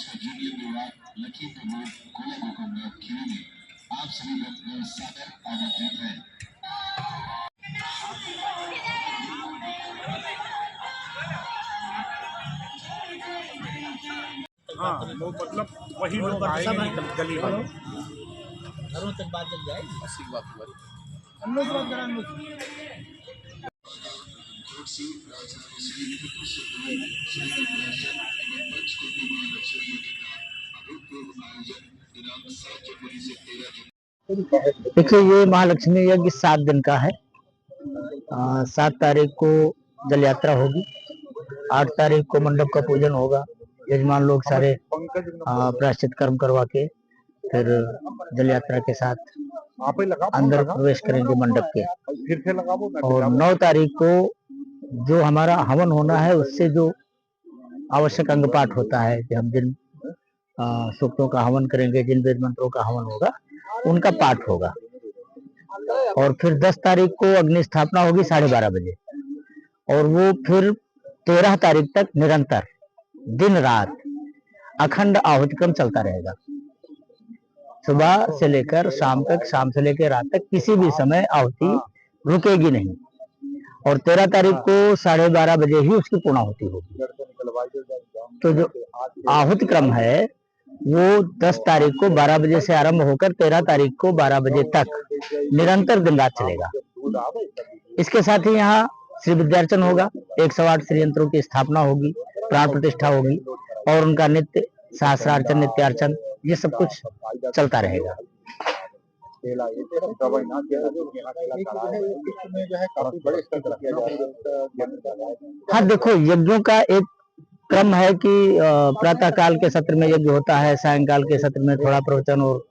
उसका जूनियर विभाग Lakhimpur road Cola Gokarna Kheri में आप सभी लोग सादर आमंत्रित हैं। हाँ, वो मतलब वही लोग आएंगे गली वाले घरों तक बात जब जाएगी। देखिए, ये महालक्ष्मी यज्ञ 7 दिन का है। 7 तारीख को जल यात्रा होगी, 8 तारीख को मंडप का पूजन होगा। यजमान लोग सारे प्रायश्चित कर्म करवा के फिर जल यात्रा के साथ अंदर प्रवेश करेंगे मंडप के। और 9 तारीख को जो हमारा हवन होना है, उससे जो आवश्यक अंग पाठ होता है कि हम जिन सूक्तों का हवन करेंगे, जिन वेद मंत्रों का हवन होगा, उनका पाठ होगा। और फिर 10 तारीख को अग्नि स्थापना होगी 12:30 बजे, और वो फिर 13 तारीख तक निरंतर दिन रात अखंड आहुति क्रम चलता रहेगा। सुबह से लेकर शाम तक, शाम से लेकर रात तक किसी भी समय आहुति रुकेगी नहीं। और 13 तारीख को 12:30 बजे ही उसकी पूर्णाहुति होगी। तो जो आहुति क्रम है वो 10 तारीख को 12 बजे से आरंभ होकर 13 तारीख को 12 बजे तक निरंतर दिन रात चलेगा। इसके साथ ही यहाँ श्री विद्यार्चन होगा, 108 श्री यंत्रों की स्थापना होगी, प्राण प्रतिष्ठा होगी, और उनका नित्य सहस्रार्चन, नित्यार्चन, ये सब कुछ चलता रहेगा। हाँ, देखो, यज्ञों का एक क्रम है कि प्रातः काल के सत्र में यज्ञ होता है, सायंकाल के सत्र में थोड़ा प्रवचन और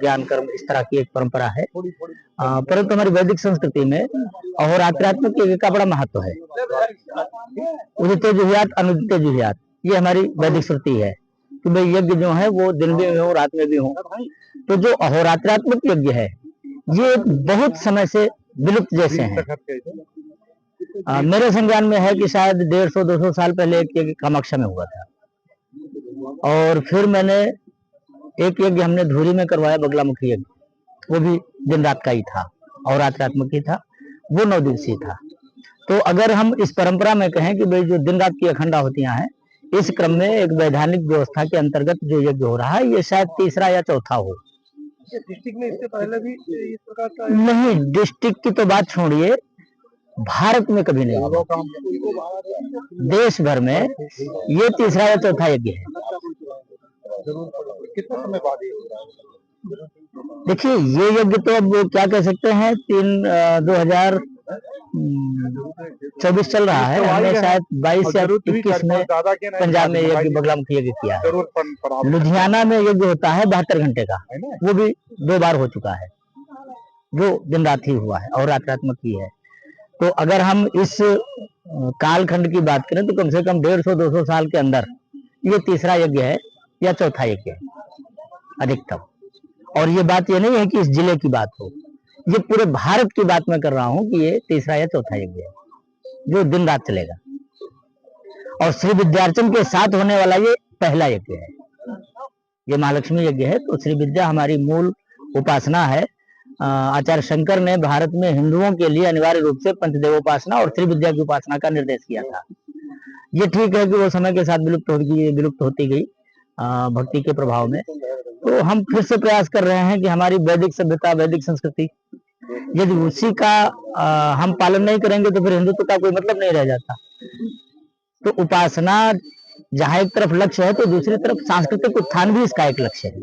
ज्ञान कर्म, इस तरह की एक परंपरा है। परंतु हमारी वैदिक संस्कृति में अहोरात्रात्मक यज्ञ का बड़ा महत्व है। उदिते जुहुयात अनुदिते जुहुयात, ये हमारी वैदिक श्रुति है कि भाई यज्ञ जो है वो दिन में भी हो, रात में भी हो। तो जो अहोरात्रात्मक यज्ञ है, ये बहुत समय से विलुप्त जैसे हैं। मेरे संज्ञान में है कि शायद 150-200 साल पहले एक यज्ञ कामाख्या में हुआ था, और फिर मैंने एक यज्ञ हमने धूरी में करवाया, बगलामुखी यज्ञ, वो भी दिन रात का ही था और रात्रात्मक ही था, वो 9 दिवसीय था। तो अगर हम इस परंपरा में कहें कि भाई जो दिन रात की अखंड आहुतियां हैं, इस क्रम में एक वैधानिक व्यवस्था के अंतर्गत जो यज्ञ हो रहा है, ये शायद तीसरा या चौथा हो। डिस्ट्रिक्ट में इससे पहले भी इस प्रकार का नहीं, डिस्ट्रिक्ट की तो बात छोड़िए, भारत में कभी नहीं हुआ। देश भर में ये तीसरा या चौथा यज्ञ है। कितने समय बाद ये हो रहा है? देखिए, ये यज्ञ तो अब क्या कह सकते हैं, 2024 चल रहा है। हमने शायद 22 या 21 में पंजाब में यज्ञ, बगलामुखी यज्ञ किया है। लुधियाना में यज्ञ होता है 72 घंटे का, वो भी 2 बार हो चुका है, जो दिन रात ही हुआ है और रात्रात्मक ही है। तो अगर हम इस कालखंड की बात करें तो कम से कम 150-200 साल के अंदर ये तीसरा यज्ञ है या चौथा यज्ञ है अधिकतम। और ये बात ये नहीं है कि इस जिले की बात हो, ये पूरे भारत की बात मैं कर रहा हूँ कि ये तीसरा या चौथा यज्ञ है जो दिन रात चलेगा। और श्री विद्यार्चन के साथ होने वाला ये पहला यज्ञ है। ये महालक्ष्मी यज्ञ है, तो श्री विद्या हमारी मूल उपासना है। आचार्य शंकर ने भारत में हिंदुओं के लिए अनिवार्य रूप से पंचदेवोपासना और श्री विद्या की उपासना का निर्देश किया था। ये ठीक है कि वो समय के साथ विलुप्त होती गई भक्ति के प्रभाव में। तो हम फिर से प्रयास कर रहे हैं कि हमारी वैदिक सभ्यता, वैदिक संस्कृति, यदि उसी का हम पालन नहीं करेंगे तो फिर हिंदुत्व का कोई मतलब नहीं रह जाता। तो उपासना जहाँ एक तरफ लक्ष्य है, तो दूसरी तरफ सांस्कृतिक उत्थान भी इसका एक लक्ष्य है।